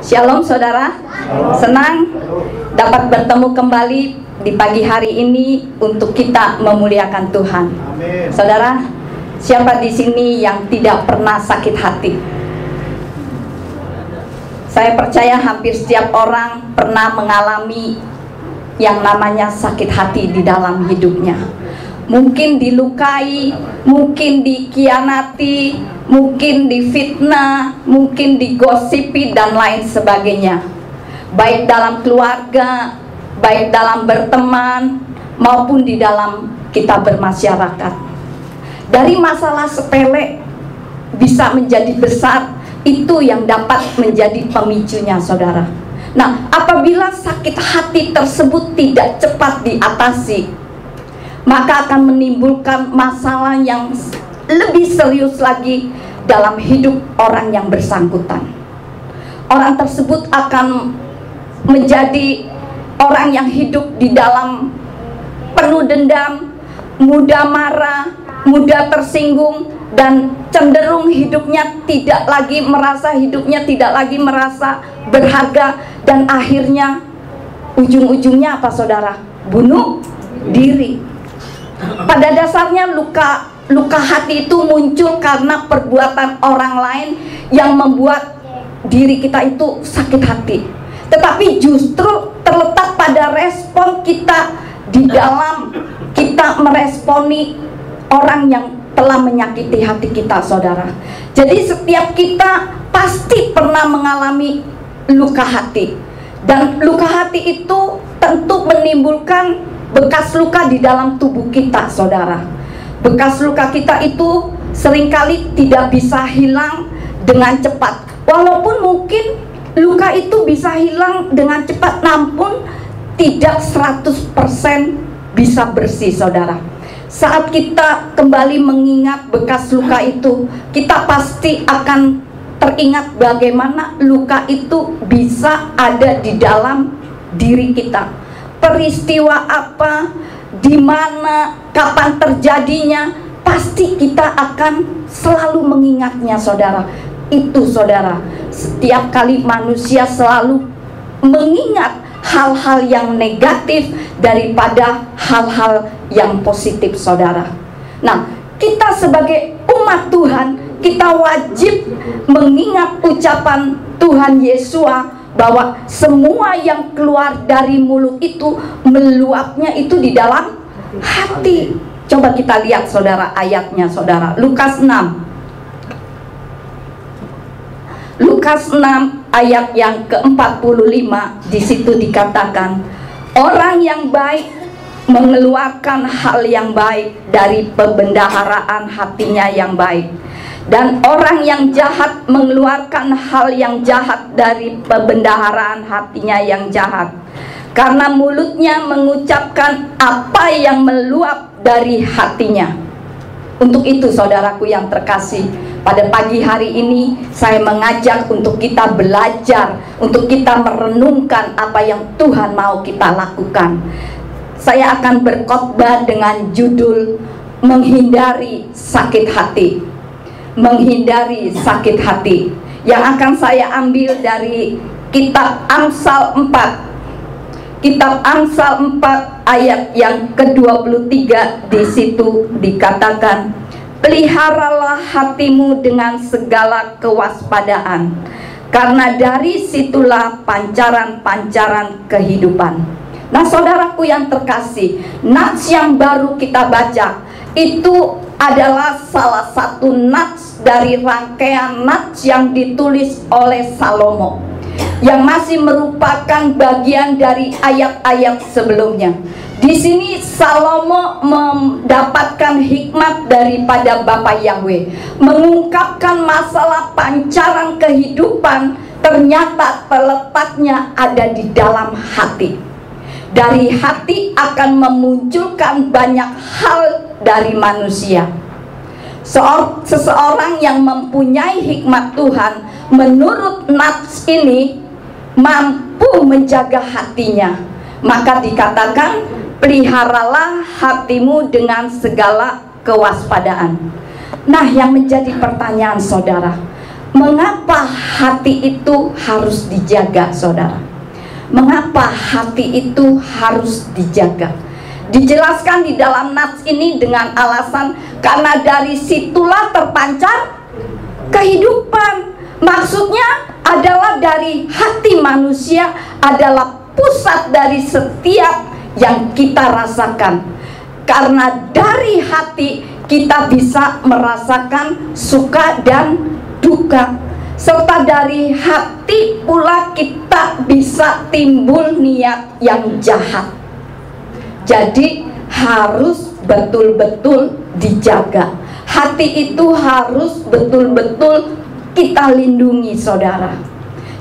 Shalom saudara, senang dapat bertemu kembali di pagi hari ini untuk kita memuliakan Tuhan. Saudara, siapa di sini yang tidak pernah sakit hati? Saya percaya hampir setiap orang pernah mengalami yang namanya sakit hati di dalam hidupnya. Mungkin dilukai, mungkin dikhianati, mungkin difitnah, mungkin digosipi dan lain sebagainya. Baik dalam keluarga, baik dalam berteman, maupun di dalam kita bermasyarakat. Dari masalah sepele bisa menjadi besar, itu yang dapat menjadi pemicunya saudara. Nah, apabila sakit hati tersebut tidak cepat diatasi, maka akan menimbulkan masalah yang lebih serius lagi dalam hidup orang yang bersangkutan. Orang tersebut akan menjadi orang yang hidup di dalam penuh dendam, mudah marah, mudah tersinggung, dan cenderung hidupnya tidak lagi merasa berharga, dan akhirnya ujung-ujungnya apa saudara? Bunuh diri. Pada dasarnya luka hati itu muncul karena perbuatan orang lain yang membuat diri kita itu sakit hati. Tetapi justru terletak pada respon kita di dalam kita meresponi orang yang telah menyakiti hati kita saudara. Jadi setiap kita pasti pernah mengalami luka hati, dan luka hati itu tentu menimbulkan bekas luka di dalam tubuh kita saudara. Bekas luka kita itu seringkali tidak bisa hilang dengan cepat. Walaupun mungkin luka itu bisa hilang dengan cepat, namun tidak 100% bisa bersih saudara. Saat kita kembali mengingat bekas luka itu, kita pasti akan teringat bagaimana luka itu bisa ada di dalam diri kita. Peristiwa apa, di mana, kapan terjadinya, pasti kita akan selalu mengingatnya saudara. Itu saudara, setiap kali manusia selalu mengingat hal-hal yang negatif daripada hal-hal yang positif saudara. Nah, kita sebagai umat Tuhan, kita wajib mengingat ucapan Tuhan Yesua bahwa semua yang keluar dari mulut itu meluapnya itu di dalam hati. Coba kita lihat saudara ayatnya saudara. Lukas 6 ayat yang ke-45, di situ dikatakan, orang yang baik mengeluarkan hal yang baik dari pembendaharaan hatinya yang baik, dan orang yang jahat mengeluarkan hal yang jahat dari pembendaharaan hatinya yang jahat, karena mulutnya mengucapkan apa yang meluap dari hatinya. Untuk itu saudaraku yang terkasih, pada pagi hari ini saya mengajak untuk kita belajar, untuk kita merenungkan apa yang Tuhan mau kita lakukan. Saya akan berkhotbah dengan judul menghindari sakit hati. Menghindari sakit hati, yang akan saya ambil dari kitab Amsal 4. Kitab Amsal 4 ayat yang ke-23, di situ dikatakan, peliharalah hatimu dengan segala kewaspadaan, karena dari situlah pancaran-pancaran kehidupan. Nah saudaraku yang terkasih, nats yang baru kita baca itu adalah salah satu nats dari rangkaian nats yang ditulis oleh Salomo, yang masih merupakan bagian dari ayat-ayat sebelumnya. Di sini Salomo mendapatkan hikmat daripada Bapa Yahweh, mengungkapkan masalah pancaran kehidupan ternyata terletaknya ada di dalam hati. Dari hati akan memunculkan banyak hal dari manusia. Seseorang yang mempunyai hikmat Tuhan, menurut nats ini, mampu menjaga hatinya. Maka dikatakan, peliharalah hatimu dengan segala kewaspadaan. Nah, yang menjadi pertanyaan saudara, Mengapa hati itu harus dijaga, saudara? Mengapa hati itu harus dijaga? Dijelaskan di dalam nats ini dengan alasan karena dari situlah terpancar kehidupan. Maksudnya adalah dari hati manusia adalah pusat dari setiap yang kita rasakan. Karena dari hati kita bisa merasakan suka dan duka. Serta dari hati pula kita bisa timbul niat yang jahat. Jadi harus betul-betul dijaga. Hati itu harus betul-betul kita lindungi, saudara.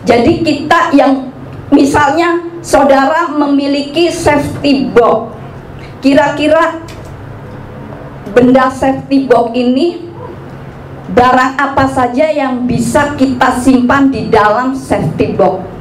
Jadi kita yang misalnya saudara memiliki safety box, kira-kira benda safety box ini barang apa saja yang bisa kita simpan di dalam safety box?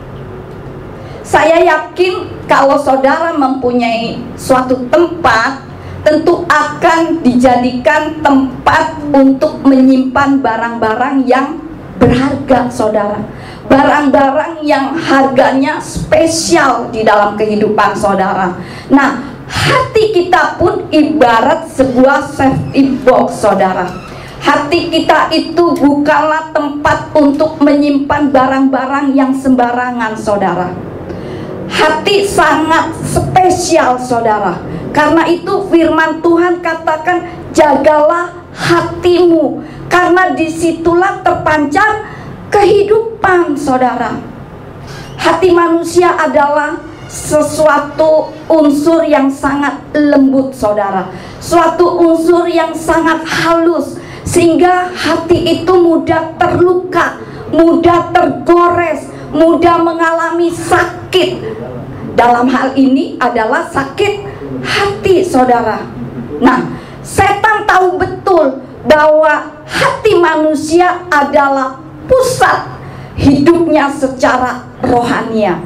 Saya yakin kalau saudara mempunyai suatu tempat, tentu akan dijadikan tempat untuk menyimpan barang-barang yang berharga, saudara. Barang-barang yang harganya spesial di dalam kehidupan saudara. Nah, hati kita pun ibarat sebuah safety box, saudara. Hati kita itu bukanlah tempat untuk menyimpan barang-barang yang sembarangan, saudara. Hati sangat spesial, saudara. Karena itu firman Tuhan katakan, jagalah hatimu, karena disitulah terpancar kehidupan, saudara. Hati manusia adalah sesuatu unsur yang sangat lembut, saudara. Suatu unsur yang sangat halus, sehingga hati itu mudah terluka, mudah tergores, mudah mengalami sakit. Dalam hal ini adalah sakit hati, saudara. Nah, setan tahu betul bahwa hati manusia adalah pusat hidupnya secara rohania.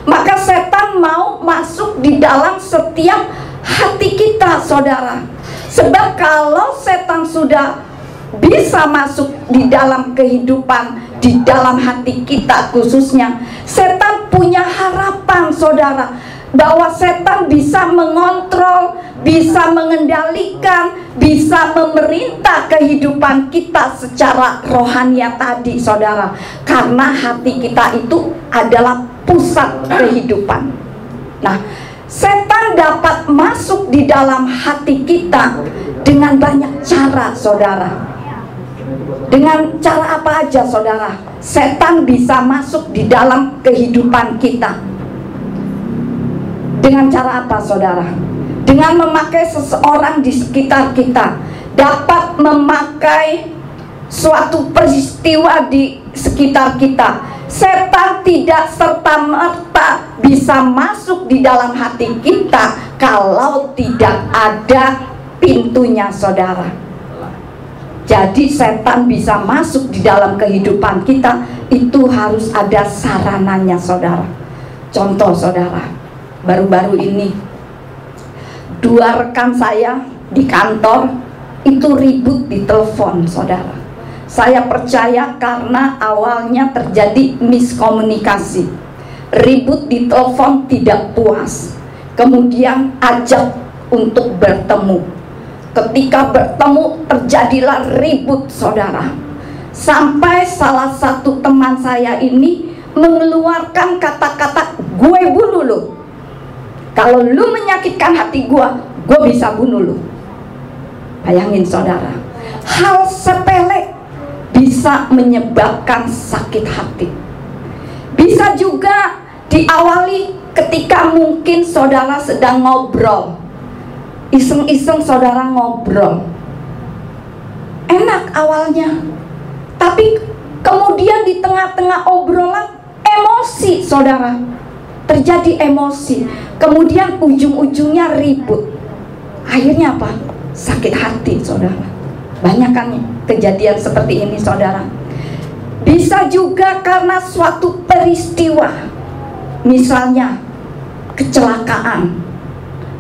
Maka setan mau masuk di dalam setiap hati kita, saudara. Sebab kalau setan sudah bisa masuk di dalam kehidupan, di dalam hati kita khususnya, setan punya harapan, saudara, bahwa setan bisa mengontrol, bisa mengendalikan, bisa memerintah kehidupan kita secara rohania tadi, saudara. Karena hati kita itu adalah pusat kehidupan. Nah, setan dapat masuk di dalam hati kita dengan banyak cara, saudara. Dengan cara apa aja, saudara? Setan bisa masuk di dalam kehidupan kita. Dengan cara apa, saudara? Dengan memakai seseorang di sekitar kita. Dapat memakai suatu peristiwa di sekitar kita. Setan tidak serta-merta bisa masuk di dalam hati kita kalau tidak ada pintunya, saudara. Jadi setan bisa masuk di dalam kehidupan kita, itu harus ada sarananya, saudara. Contoh, saudara, baru-baru ini 2 rekan saya di kantor itu ribut di telepon, saudara. Saya percaya karena awalnya terjadi miskomunikasi. Ribut di telepon, tidak puas, kemudian ajak untuk bertemu. Ketika bertemu terjadilah ribut, saudara. Sampai salah satu teman saya ini mengeluarkan kata-kata, gue bunuh lo. Kalau lu menyakitkan hati gue bisa bunuh lu. Bayangin, saudara, hal sepele bisa menyebabkan sakit hati. Bisa juga diawali ketika mungkin saudara sedang ngobrol, iseng-iseng saudara ngobrol, enak awalnya, tapi kemudian di tengah-tengah obrolan emosi, saudara. Terjadi emosi, kemudian ujung-ujungnya ribut. Akhirnya apa? Sakit hati, saudara. Banyak kan kejadian seperti ini, saudara. Bisa juga karena suatu peristiwa, misalnya kecelakaan,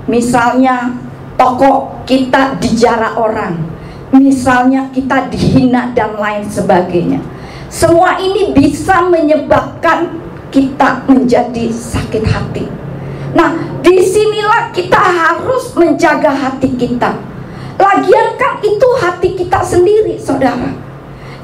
misalnya toko kita dijarah orang, misalnya kita dihina dan lain sebagainya. Semua ini bisa menyebabkan kita menjadi sakit hati. Nah, disinilah kita harus menjaga hati kita. Lagian kan itu hati kita sendiri, saudara.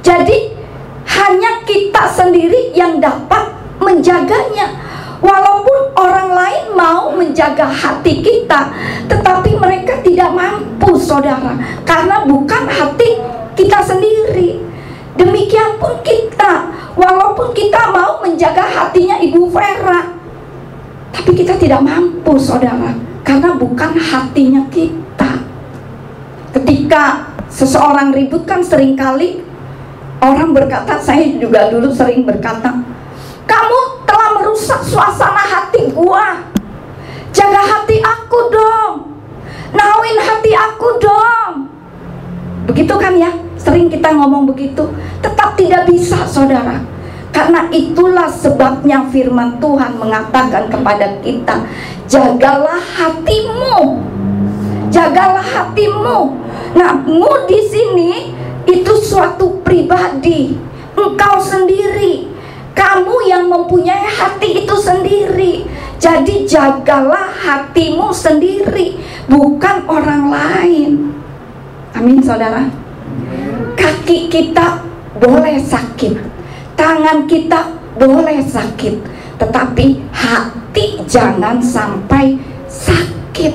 Jadi hanya kita sendiri yang dapat menjaganya. Walaupun orang lain mau menjaga hati kita, tetapi mereka tidak mampu, saudara, karena bukan hati kita sendiri. Demikian pun kita, walaupun kita mau menjaga hatinya Ibu Vera, tapi kita tidak mampu, saudara, karena bukan hatinya kita. Ketika seseorang ribut kan seringkali orang berkata, saya juga dulu sering berkata, kamu telah merusak suasana hati gua. Jaga hati aku dong, nauin hati aku dong. Begitu kan ya, sering kita ngomong begitu. Tetap tidak bisa, saudara. Karena itulah sebabnya firman Tuhan mengatakan kepada kita, jagalah hatimu. Jagalah hatimu. Nah, mu di sini itu suatu pribadi, engkau sendiri. Kamu yang mempunyai hati itu sendiri. Jadi jagalah hatimu sendiri, bukan orang lain. Amin, saudara. Kaki kita boleh sakit, tangan kita boleh sakit, tetapi hati jangan sampai sakit.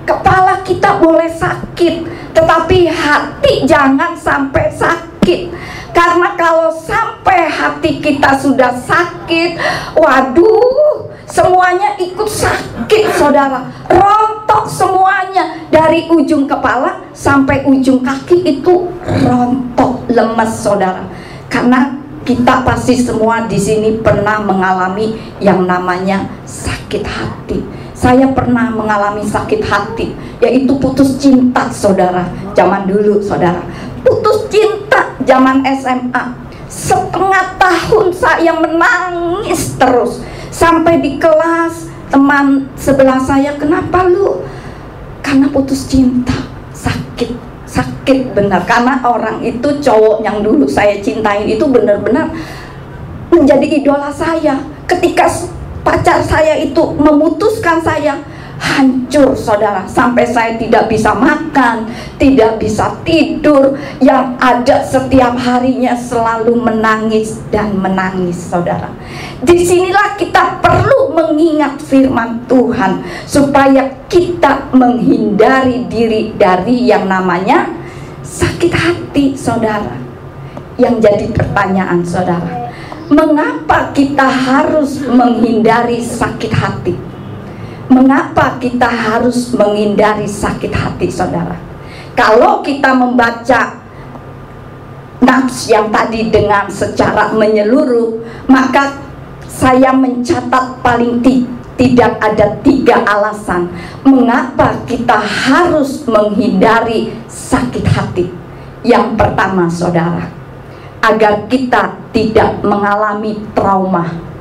Kepala kita boleh sakit, tetapi hati jangan sampai sakit. Karena kalau sampai hati kita sudah sakit, waduh, semuanya ikut sakit, saudara. Rontok semuanya, dari ujung kepala sampai ujung kaki itu rontok, lemes, saudara. Karena kita pasti semua di sini pernah mengalami yang namanya sakit hati. Saya pernah mengalami sakit hati, yaitu putus cinta, saudara. Zaman dulu, saudara, putus cinta zaman SMA. Setengah tahun saya menangis terus. Sampai di kelas teman sebelah saya, kenapa lu? Karena putus cinta, sakit benar. Karena orang itu, cowok yang dulu saya cintain itu benar-benar menjadi idola saya. Ketika pacar saya itu memutuskan saya, hancur, saudara. Sampai saya tidak bisa makan, tidak bisa tidur. Yang ada setiap harinya selalu menangis dan menangis, saudara. Disinilah kita perlu mengingat firman Tuhan, supaya kita menghindari diri dari yang namanya sakit hati, saudara. Yang jadi pertanyaan, saudara, mengapa kita harus menghindari sakit hati? Mengapa kita harus menghindari sakit hati, saudara? Kalau kita membaca nats yang tadi dengan secara menyeluruh, maka saya mencatat paling tidak ada 3 alasan mengapa kita harus menghindari sakit hati. Yang pertama, saudara, agar kita tidak mengalami trauma.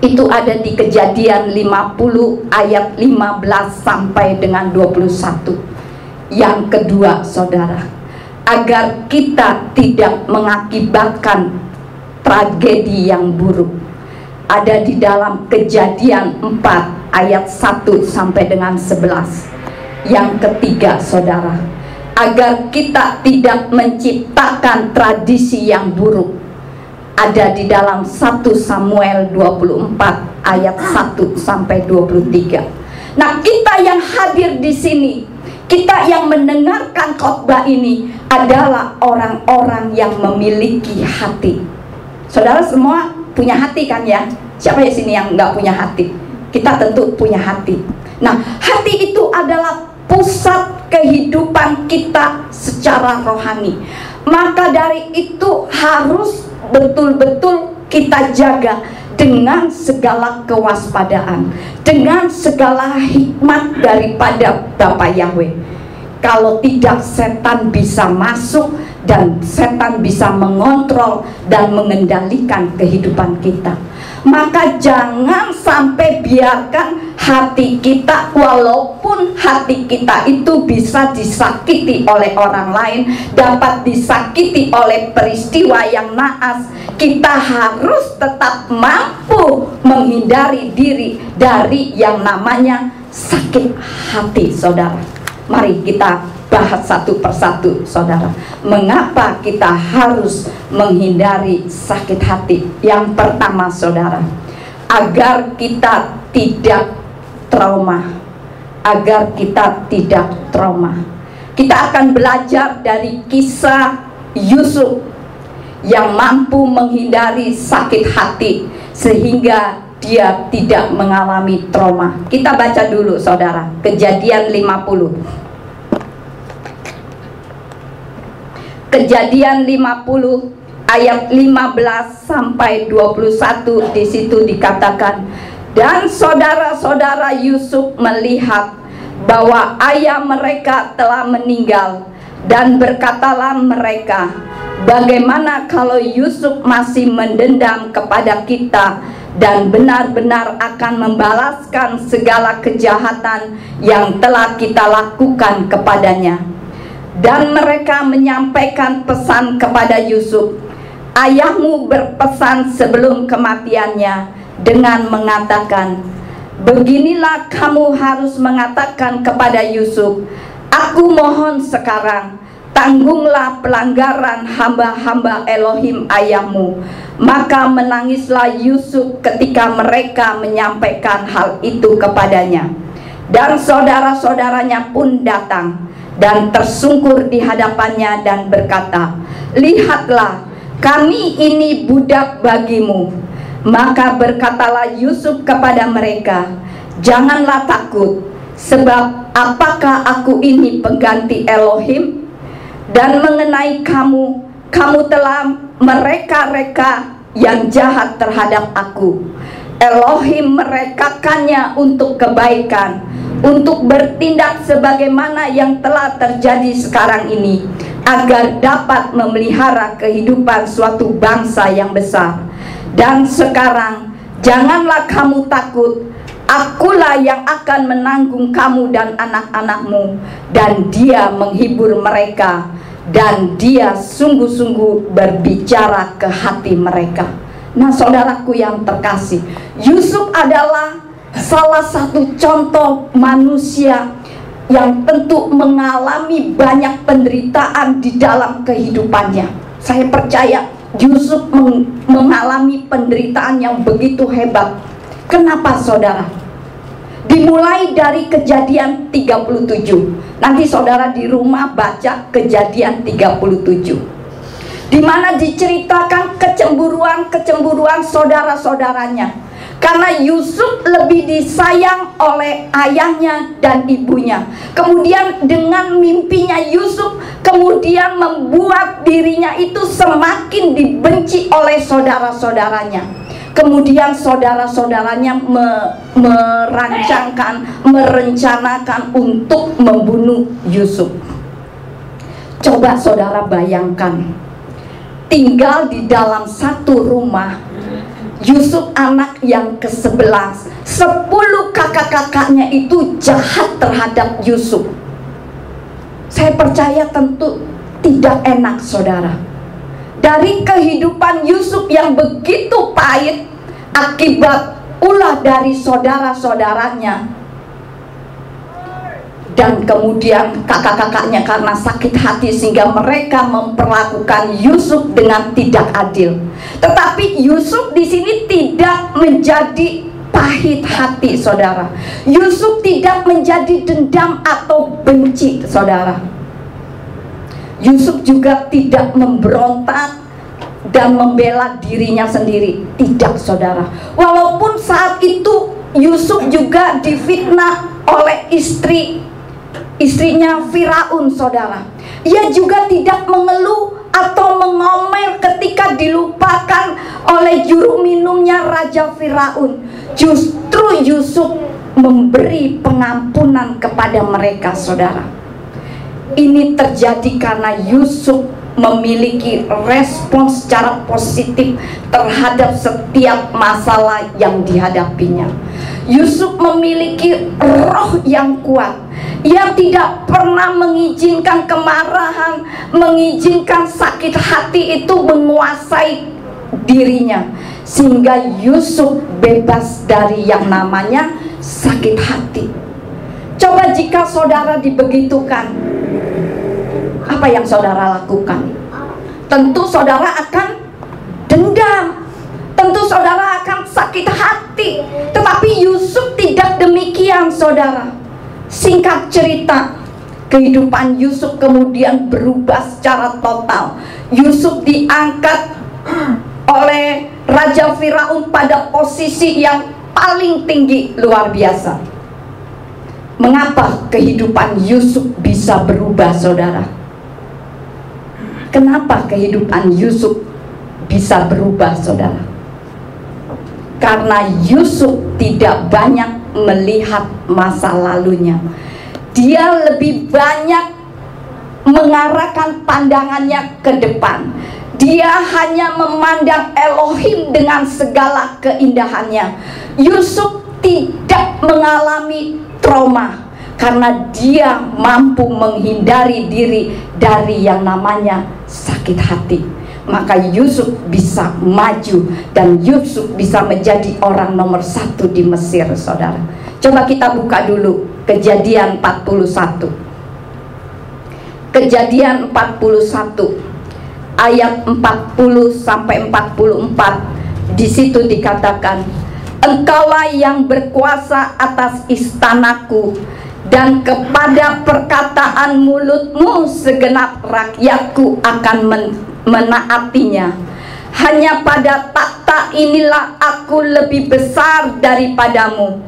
Itu ada di Kejadian 50 ayat 15 sampai dengan 21. Yang kedua, saudara, agar kita tidak mengakibatkan tragedi yang buruk. Ada di dalam Kejadian 4 ayat 1 sampai dengan 11. Yang ketiga, saudara, agar kita tidak menciptakan tradisi yang buruk. Ada di dalam 1 Samuel 24 ayat 1 sampai 23. Nah, kita yang hadir di sini, kita yang mendengarkan khotbah ini adalah orang-orang yang memiliki hati. Saudara semua punya hati kan ya? Siapa di sini yang nggak punya hati? Kita tentu punya hati. Nah, hati itu adalah pusat kehidupan kita secara rohani. Maka dari itu harus betul-betul kita jaga dengan segala kewaspadaan, dengan segala hikmat daripada Bapa Yahweh. Kalau tidak, setan bisa masuk dan setan bisa mengontrol dan mengendalikan kehidupan kita. Maka jangan sampai biarkan hati kita, walaupun hati kita itu bisa disakiti oleh orang lain, dapat disakiti oleh peristiwa yang naas, kita harus tetap mampu menghindari diri dari yang namanya sakit hati, saudara. Mari kita bahas satu persatu, saudara. Mengapa kita harus menghindari sakit hati? Yang pertama, saudara, agar kita tidak trauma. Agar kita tidak trauma. Kita akan belajar dari kisah Yusuf yang mampu menghindari sakit hati sehingga dia tidak mengalami trauma. Kita baca dulu, saudara, Kejadian 50. Kejadian 50 ayat 15 sampai 21, di situ dikatakan, dan saudara-saudara Yusuf melihat bahwa ayah mereka telah meninggal, dan berkatalah mereka, bagaimana kalau Yusuf masih mendendam kepada kita dan benar-benar akan membalaskan segala kejahatan yang telah kita lakukan kepadanya. Dan mereka menyampaikan pesan kepada Yusuf, ayahmu berpesan sebelum kematiannya dengan mengatakan, beginilah kamu harus mengatakan kepada Yusuf, aku mohon sekarang, tanggunglah pelanggaran hamba-hamba Elohim ayahmu. Maka menangislah Yusuf ketika mereka menyampaikan hal itu kepadanya. Dan saudara-saudaranya pun datang dan tersungkur di hadapannya dan berkata, lihatlah, kami ini budak bagimu. Maka berkatalah Yusuf kepada mereka, janganlah takut, sebab apakah aku ini pengganti Elohim? Dan mengenai kamu, kamu telah mereka-reka yang jahat terhadap aku. Elohim merekakannya untuk kebaikan, untuk bertindak sebagaimana yang telah terjadi sekarang ini, agar dapat memelihara kehidupan suatu bangsa yang besar. Dan sekarang janganlah kamu takut, akulah yang akan menanggung kamu dan anak-anakmu. Dan dia menghibur mereka, dan dia sungguh-sungguh berbicara ke hati mereka. Nah, saudaraku yang terkasih, Yusuf adalah salah satu contoh manusia yang tentu mengalami banyak penderitaan di dalam kehidupannya. Saya percaya Yusuf mengalami penderitaan yang begitu hebat. Kenapa, saudara? Dimulai dari Kejadian 37. Nanti saudara di rumah baca Kejadian 37, di mana diceritakan kecemburuan saudara-saudaranya. Karena Yusuf lebih disayang oleh ayahnya dan ibunya. Kemudian dengan mimpinya Yusuf kemudian membuat dirinya itu semakin dibenci oleh saudara-saudaranya. Kemudian saudara-saudaranya merencanakan untuk membunuh Yusuf. Coba saudara bayangkan, tinggal di dalam satu rumah, Yusuf anak yang ke-11, 10 kakak-kakaknya itu jahat terhadap Yusuf. Saya percaya tentu tidak enak, saudara. Dari kehidupan Yusuf yang begitu pahit akibat ulah dari saudara-saudaranya, dan kemudian kakak-kakaknya karena sakit hati sehingga mereka memperlakukan Yusuf dengan tidak adil. Tetapi Yusuf di sini tidak menjadi pahit hati, saudara. Yusuf tidak menjadi dendam atau benci, saudara. Yusuf juga tidak memberontak dan membela dirinya sendiri. Tidak, saudara. Walaupun saat itu Yusuf juga difitnah oleh istrinya Firaun, saudara. Ia juga tidak mengeluh atau mengomel ketika dilupakan oleh juru minumnya Raja Firaun. Justru Yusuf memberi pengampunan kepada mereka, saudara. Ini terjadi karena Yusuf memiliki respon secara positif terhadap setiap masalah yang dihadapinya. Yusuf memiliki roh yang kuat. Ia tidak pernah mengizinkan kemarahan, mengizinkan sakit hati itu menguasai dirinya, sehingga Yusuf bebas dari yang namanya sakit hati. Coba jika saudara dibegitukan, apa yang saudara lakukan? Tentu saudara akan dendam, tentu saudara akan sakit hati. Tetapi Yusuf tidak demikian, saudara. Singkat cerita, kehidupan Yusuf kemudian berubah secara total. Yusuf diangkat oleh Raja Firaun pada posisi yang paling tinggi, luar biasa. Mengapa kehidupan Yusuf bisa berubah, saudara? Kenapa kehidupan Yusuf bisa berubah, saudara? Karena Yusuf tidak banyak melihat masa lalunya. Dia lebih banyak mengarahkan pandangannya ke depan. Dia hanya memandang Elohim dengan segala keindahannya. Yusuf tidak mengalami trauma karena dia mampu menghindari diri dari yang namanya sakit hati. Maka Yusuf bisa maju dan Yusuf bisa menjadi orang nomor 1 di Mesir, saudara. Coba kita buka dulu Kejadian 41. Kejadian 41 ayat 40 sampai 44. Di situ dikatakan, Engkaulah yang berkuasa atas istanaku, dan kepada perkataan mulutmu segenap rakyatku akan menaatinya. Hanya pada takhta inilah aku lebih besar daripadamu.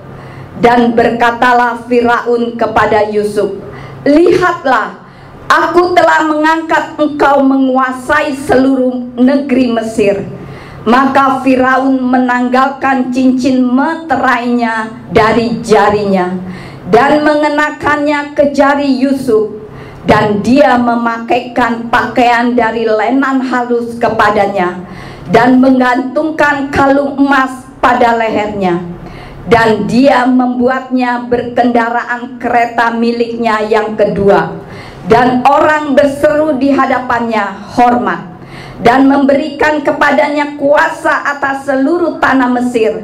Dan berkatalah Firaun kepada Yusuf, Lihatlah, aku telah mengangkat engkau menguasai seluruh negeri Mesir. Maka Firaun menanggalkan cincin meterainya dari jarinya dan mengenakannya ke jari Yusuf. Dan dia memakaikan pakaian dari lenan halus kepadanya dan menggantungkan kalung emas pada lehernya. Dan dia membuatnya berkendaraan kereta miliknya yang kedua. Dan orang berseru di hadapannya hormat, dan memberikan kepadanya kuasa atas seluruh tanah Mesir.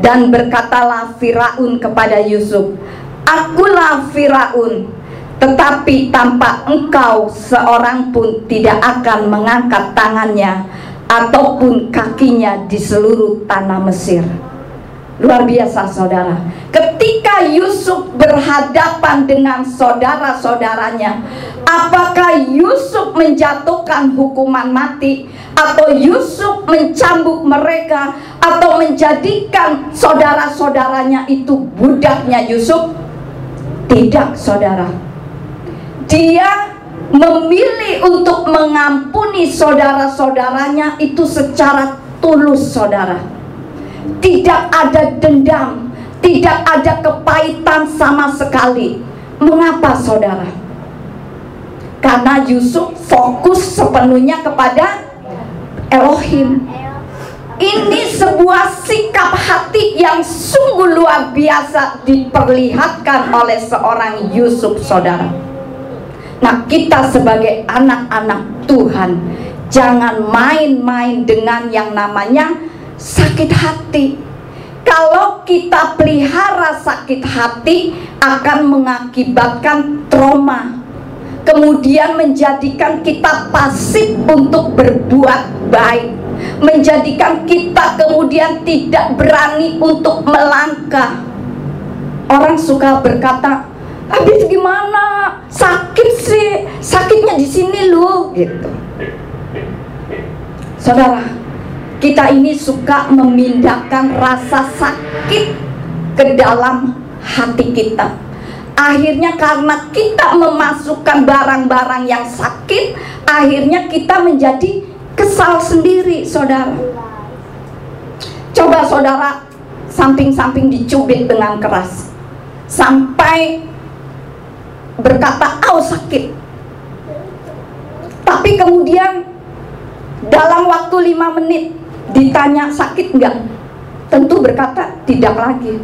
Dan berkatalah Firaun kepada Yusuf, Akulah Firaun, tetapi tanpa engkau seorang pun tidak akan mengangkat tangannya ataupun kakinya di seluruh tanah Mesir. Luar biasa, saudara. Ketika Yusuf berhadapan dengan saudara-saudaranya, apakah Yusuf menjatuhkan hukuman mati, atau Yusuf mencambuk mereka, atau menjadikan saudara-saudaranya itu budaknya Yusuf? Tidak, saudara. Dia memilih untuk mengampuni saudara-saudaranya itu secara tulus, saudara. Tidak ada dendam, tidak ada kepahitan sama sekali. Mengapa, saudara? Karena Yusuf fokus sepenuhnya kepada Elohim. Ini sebuah sikap hati yang sungguh luar biasa diperlihatkan oleh seorang Yusuf, saudara. Nah, kita sebagai anak-anak Tuhan, jangan main-main dengan yang namanya sakit hati. Kalau kita pelihara sakit hati, akan mengakibatkan trauma, kemudian menjadikan kita pasif untuk berbuat baik, menjadikan kita kemudian tidak berani untuk melangkah. Orang suka berkata, habis gimana? Sakit sih, sakitnya di sini loh, gitu. Saudara, kita ini suka memindahkan rasa sakit ke dalam hati kita. Akhirnya karena kita memasukkan barang-barang yang sakit, akhirnya kita menjadi kesal sendiri, saudara. Coba saudara samping-samping dicubit dengan keras, sampai berkata, "Au, sakit." Tapi Tapi kemudian dalam waktu 5 menit ditanya sakit enggak, tentu berkata tidak lagi.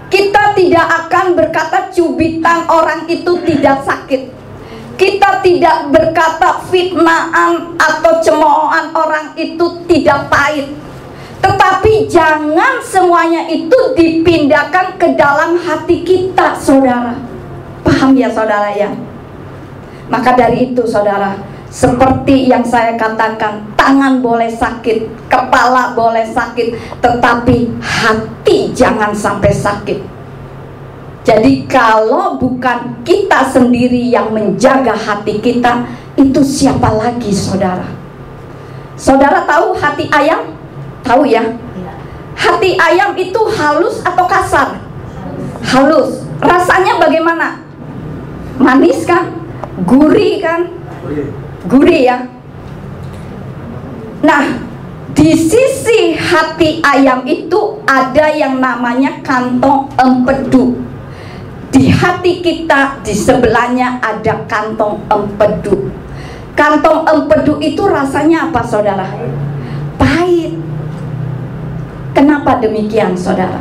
Kita tidak akan berkata cubitan orang itu tidak sakit. Kita tidak berkata fitnaan atau cemoohan orang itu tidak pahit. Tetapi jangan semuanya itu dipindahkan ke dalam hati kita, saudara. Paham ya saudara ya? Maka dari itu saudara, seperti yang saya katakan, tangan boleh sakit, kepala boleh sakit, tetapi hati jangan sampai sakit. Jadi kalau bukan kita sendiri yang menjaga hati kita, itu siapa lagi saudara? Saudara tahu hati ayam? Tahu ya? Hati ayam itu halus atau kasar? Halus. Rasanya bagaimana? Manis kan? Gurih kan? Gurih ya. Nah, di sisi hati ayam itu ada yang namanya kantong empedu. Di hati kita di sebelahnya ada kantong empedu. Kantong empedu itu rasanya apa saudara? Pahit. Kenapa demikian saudara?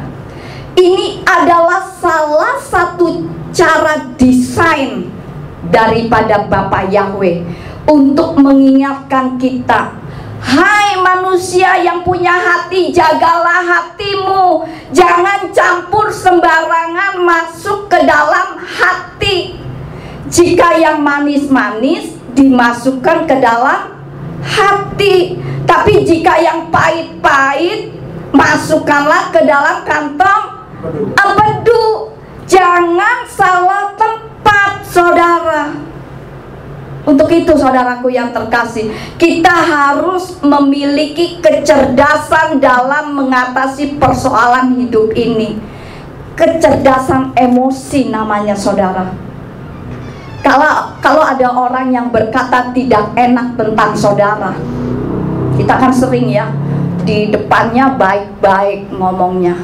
Ini adalah salah satu cara desain daripada Bapa Yahweh untuk mengingatkan kita, hai manusia yang punya hati, jagalah hatimu. Jangan campur sembarangan masuk ke dalam hati. Jika yang manis-manis dimasukkan ke dalam hati, tapi jika yang pahit-pahit masukkanlah ke dalam kantong empedu. Jangan salah tempat saudara. Untuk itu saudaraku yang terkasih, kita harus memiliki kecerdasan dalam mengatasi persoalan hidup ini. Kecerdasan emosi namanya saudara. Kalau ada orang yang berkata tidak enak tentang saudara, kita kan sering ya, di depannya baik-baik ngomongnya,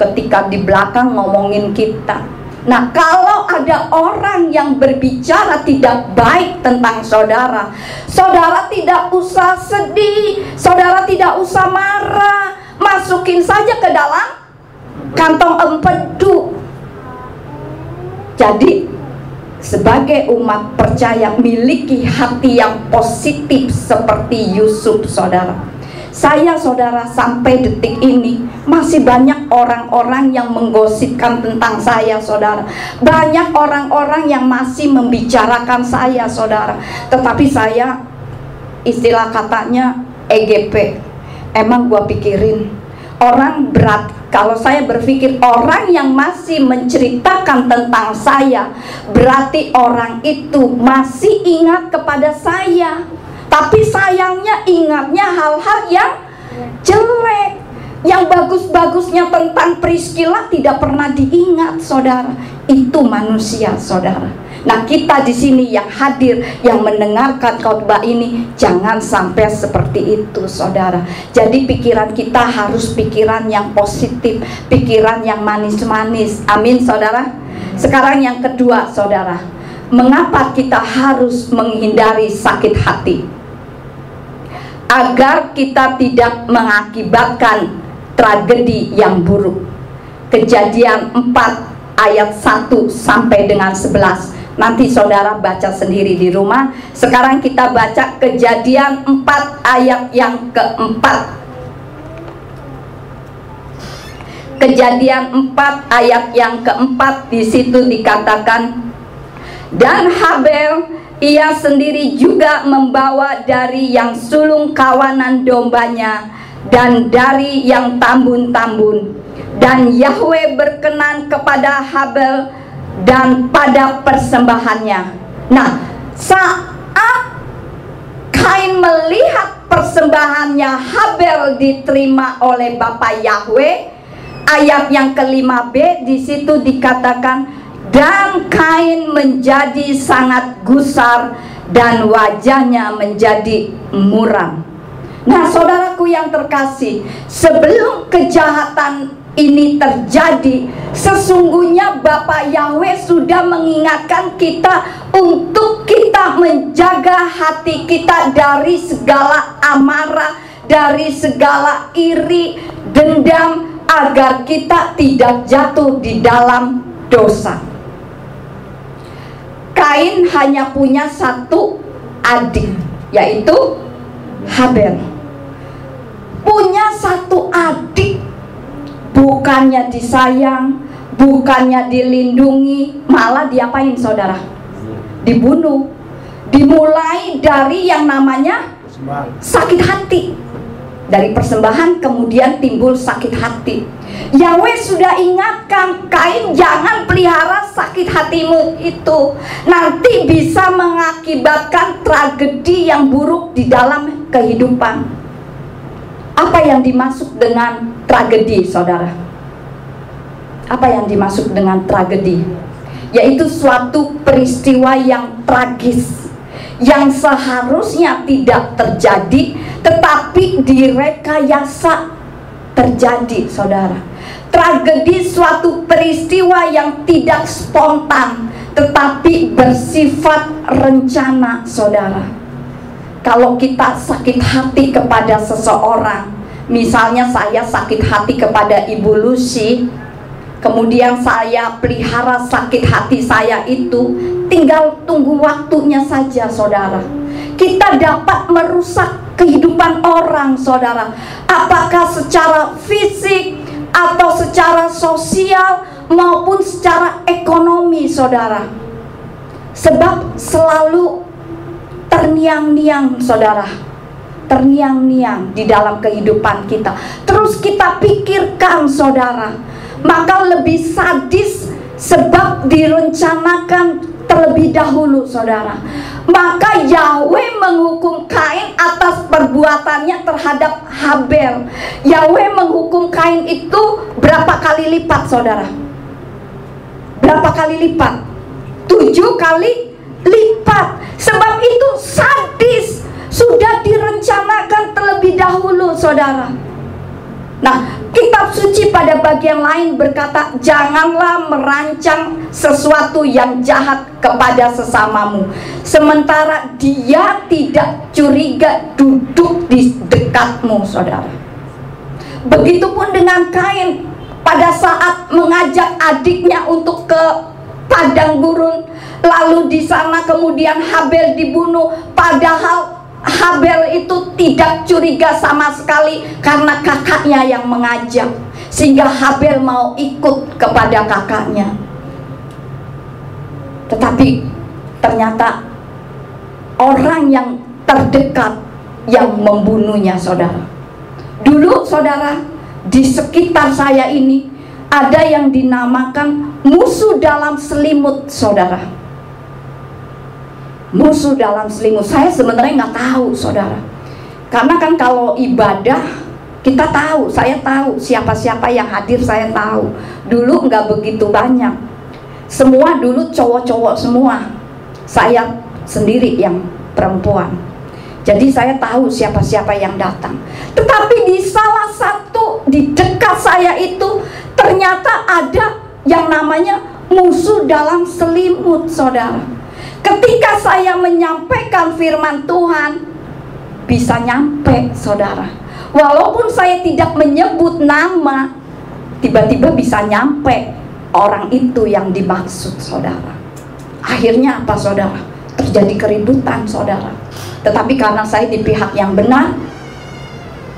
ketika di belakang ngomongin kita. Nah, kalau ada orang yang berbicara tidak baik tentang saudara, saudara tidak usah sedih, saudara tidak usah marah, masukin saja ke dalam kantong empedu. Jadi, sebagai umat percaya, miliki hati yang positif seperti Yusuf saudara. Saya saudara sampai detik ini masih banyak orang-orang yang menggosipkan tentang saya saudara. Banyak orang-orang yang masih membicarakan saya saudara. Tetapi saya, istilah katanya EGP, emang gua pikirin orang berat. Kalau saya berpikir orang yang masih menceritakan tentang saya, berarti orang itu masih ingat kepada saya. Tapi sayangnya ingatnya hal-hal yang jelek. Yang bagus-bagusnya tentang Priscilla tidak pernah diingat saudara. Itu manusia saudara. Nah, kita di sini yang hadir, yang mendengarkan khotbah ini, jangan sampai seperti itu saudara. Jadi pikiran kita harus pikiran yang positif, pikiran yang manis-manis. Amin saudara. Sekarang yang kedua saudara, mengapa kita harus menghindari sakit hati? Agar kita tidak mengakibatkan tragedi yang buruk. Kejadian 4 ayat 1 sampai dengan 11. Nanti saudara baca sendiri di rumah. Sekarang kita baca Kejadian 4 ayat yang keempat. Kejadian 4 ayat yang keempat, di situ dikatakan, dan Habel ia sendiri juga membawa dari yang sulung kawanan dombanya dan dari yang tambun-tambun. Dan Yahweh berkenan kepada Habel dan pada persembahannya. Nah, saat Kain melihat persembahannya Habel diterima oleh Bapa Yahweh, ayat yang ke-5b di situ dikatakan, dan Kain menjadi sangat gusar dan wajahnya menjadi muram. Nah, saudaraku yang terkasih, sebelum kejahatan ini terjadi, sesungguhnya Bapa Yahweh sudah mengingatkan kita untuk kita menjaga hati kita dari segala amarah, dari segala iri, dendam, agar kita tidak jatuh di dalam dosa. Kain hanya punya satu adik, yaitu Habel. Punya satu adik, bukannya disayang, bukannya dilindungi, malah diapain saudara? Dibunuh. Dimulai dari yang namanya sakit hati. Dari persembahan kemudian timbul sakit hati. Yahweh sudah ingatkan Kain, jangan pelihara sakit hatimu itu, nanti bisa mengakibatkan tragedi yang buruk di dalam kehidupan. Apa yang dimaksud dengan tragedi, saudara? Apa yang dimaksud dengan tragedi? Yaitu suatu peristiwa yang tragis, yang seharusnya tidak terjadi, tetapi direkayasa terjadi, saudara. Tragedi suatu peristiwa yang tidak spontan, tetapi bersifat rencana, saudara. Kalau kita sakit hati kepada seseorang, misalnya saya sakit hati kepada Ibu Lucy, kemudian saya pelihara sakit hati saya itu, tinggal tunggu waktunya saja, saudara. Kita dapat merusak kehidupan orang, saudara, apakah secara fisik atau secara sosial maupun secara ekonomi, saudara. Sebab selalu terniang-niang, saudara, terniang-niang di dalam kehidupan kita. Terus kita pikirkan, saudara, maka lebih sadis sebab direncanakan terlebih dahulu, saudara. Maka Yahweh menghukum Kain atas perbuatannya terhadap Habel. Yahweh menghukum Kain itu berapa kali lipat, saudara? Berapa kali lipat? 7 kali lipat. Sebab itu sadis, sudah direncanakan terlebih dahulu, saudara. Nah, kitab suci pada bagian lain berkata, janganlah merancang sesuatu yang jahat kepada sesamamu, sementara dia tidak curiga duduk di dekatmu, saudara. Begitupun dengan Kain, pada saat mengajak adiknya untuk ke padang gurun, lalu di sana kemudian Habel dibunuh, padahal Habel itu tidak curiga sama sekali karena kakaknya yang mengajak, sehingga Habel mau ikut kepada kakaknya. Tetapi ternyata orang yang terdekat yang membunuhnya, saudara. Dulu, saudara, di sekitar saya ini ada yang dinamakan musuh dalam selimut, saudara. Musuh dalam selimut. Saya sebenarnya nggak tahu, saudara, karena kan kalau ibadah kita tahu, saya tahu siapa-siapa yang hadir, saya tahu. Dulu nggak begitu banyak, semua dulu cowok-cowok semua, saya sendiri yang perempuan, jadi saya tahu siapa-siapa yang datang. Tetapi di salah satu di dekat saya itu ternyata ada yang namanya musuh dalam selimut, saudara. Ketika saya menyampaikan firman Tuhan, bisa nyampe, saudara. Walaupun saya tidak menyebut nama, tiba-tiba bisa nyampe orang itu yang dimaksud, saudara. Akhirnya apa, saudara? Terjadi keributan, saudara. Tetapi karena saya di pihak yang benar,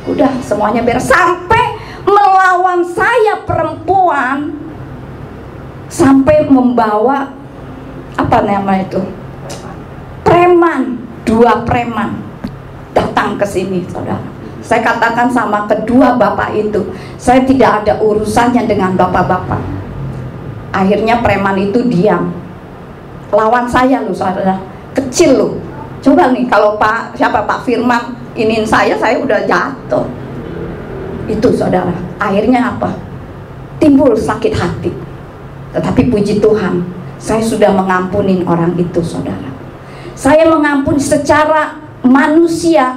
udah semuanya beres. Sampai melawan saya perempuan, sampai membawa apa namanya itu, preman, 2 preman datang ke sini, saudara. Saya katakan sama kedua bapak itu, saya tidak ada urusannya dengan bapak-bapak. Akhirnya preman itu diam. Lawan saya loh, saudara, kecil loh. Coba nih kalau Pak Firman iniin saya udah jatuh. Itu, saudara. Akhirnya apa? Timbul sakit hati. Tetapi puji Tuhan, saya sudah mengampuni orang itu, saudara. Saya mengampuni secara manusia.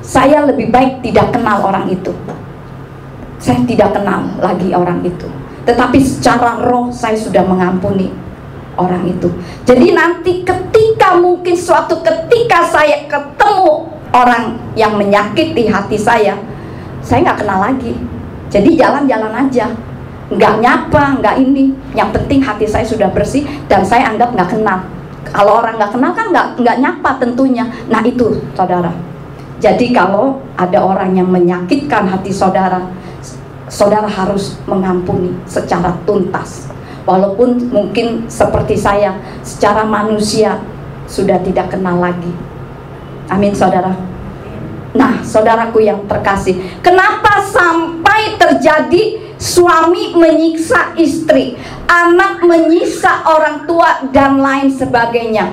Saya lebih baik tidak kenal orang itu. saya tidak kenal lagi orang itu, tetapi secara roh saya sudah mengampuni orang itu. Jadi nanti ketika mungkin suatu ketika saya ketemu orang yang menyakiti hati saya nggak kenal lagi. Jadi jalan-jalan aja, nggak nyapa, nggak ini. Yang penting hati saya sudah bersih dan saya anggap nggak kenal. Kalau orang nggak kenal kan nggak nyapa tentunya. Nah itu saudara. Jadi kalau ada orang yang menyakitkan hati saudara, saudara harus mengampuni secara tuntas. Walaupun mungkin seperti saya, secara manusia sudah tidak kenal lagi. Amin saudara. Nah saudaraku yang terkasih, kenapa sampai terjadi suami menyiksa istri, anak menyiksa orang tua dan lain sebagainya?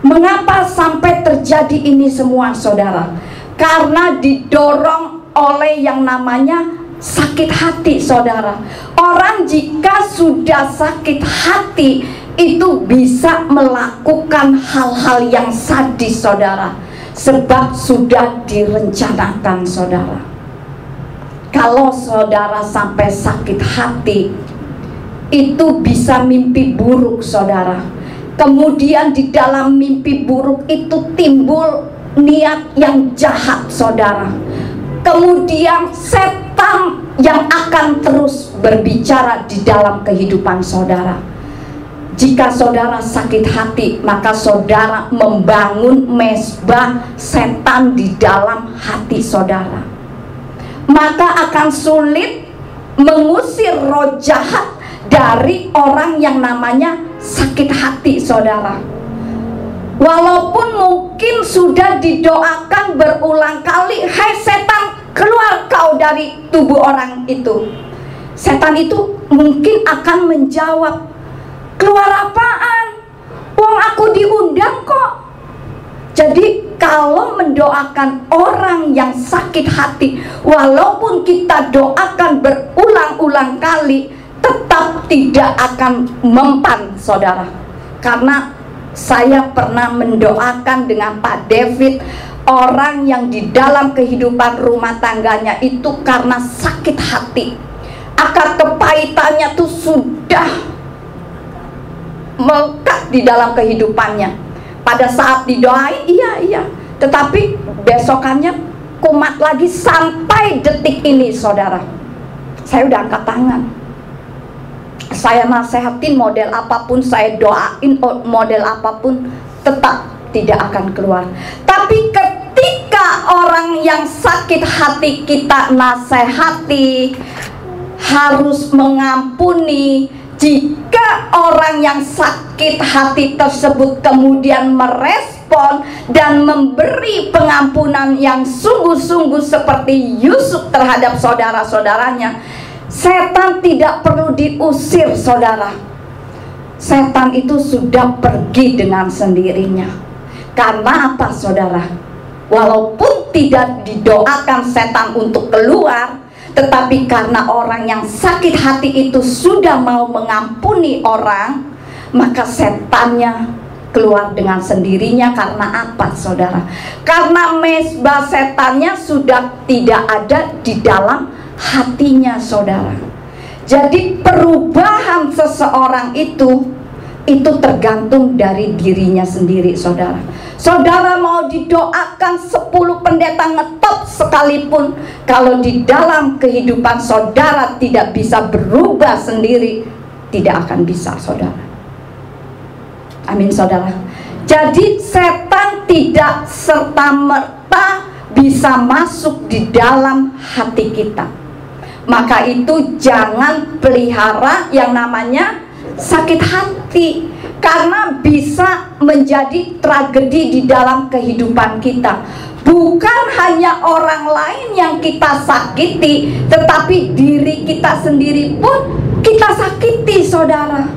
Mengapa sampai terjadi ini semua saudara? Karena didorong oleh yang namanya sakit hati saudara. Orang jika sudah sakit hati itu bisa melakukan hal-hal yang sadis saudara, sebab sudah direncanakan saudara. Kalau saudara sampai sakit hati, itu bisa mimpi buruk saudara. Kemudian di dalam mimpi buruk itu timbul niat yang jahat saudara. Kemudian setan yang akan terus berbicara di dalam kehidupan saudara. Jika saudara sakit hati, maka saudara membangun mezbah setan di dalam hati saudara. Maka akan sulit mengusir roh jahat dari orang yang namanya sakit hati saudara. Walaupun mungkin sudah didoakan berulang kali, hai setan keluar kau dari tubuh orang itu. Setan itu mungkin akan menjawab, keluar apaan? Wong aku diundang kok. Jadi kalau mendoakan orang yang sakit hati, walaupun kita doakan berulang-ulang kali, tetap tidak akan mempan saudara. Karena saya pernah mendoakan dengan Pak David, orang yang di dalam kehidupan rumah tangganya itu karena sakit hati, akar kepahitannya tuh sudah melekat di dalam kehidupannya. Pada saat didoain iya, tetapi besokannya kumat lagi. Sampai detik ini saudara, saya udah angkat tangan, saya nasehatin model apapun, saya doain model apapun, tetap tidak akan keluar. Tapi ketika orang yang sakit hati kita nasehati, harus mengampuni. Jika orang yang sakit hati tersebut kemudian merespon dan memberi pengampunan yang sungguh-sungguh seperti Yusuf terhadap saudara-saudaranya, setan tidak perlu diusir saudara. Setan itu sudah pergi dengan sendirinya. Karena apa saudara? Walaupun tidak didoakan setan untuk keluar, tetapi karena orang yang sakit hati itu sudah mau mengampuni orang, maka setannya keluar dengan sendirinya. Karena apa saudara? Karena mezbah setannya sudah tidak ada di dalam hatinya saudara. Jadi perubahan seseorang itu tergantung dari dirinya sendiri saudara. Saudara mau didoakan 10 pendeta ngetop sekalipun, kalau di dalam kehidupan saudara tidak bisa berubah sendiri, tidak akan bisa saudara. Amin saudara. Jadi setan tidak serta-merta bisa masuk di dalam hati kita. Maka itu jangan pelihara yang namanya sakit hati, karena bisa menjadi tragedi di dalam kehidupan kita. Bukan hanya orang lain yang kita sakiti, tetapi diri kita sendiri pun kita sakiti saudara.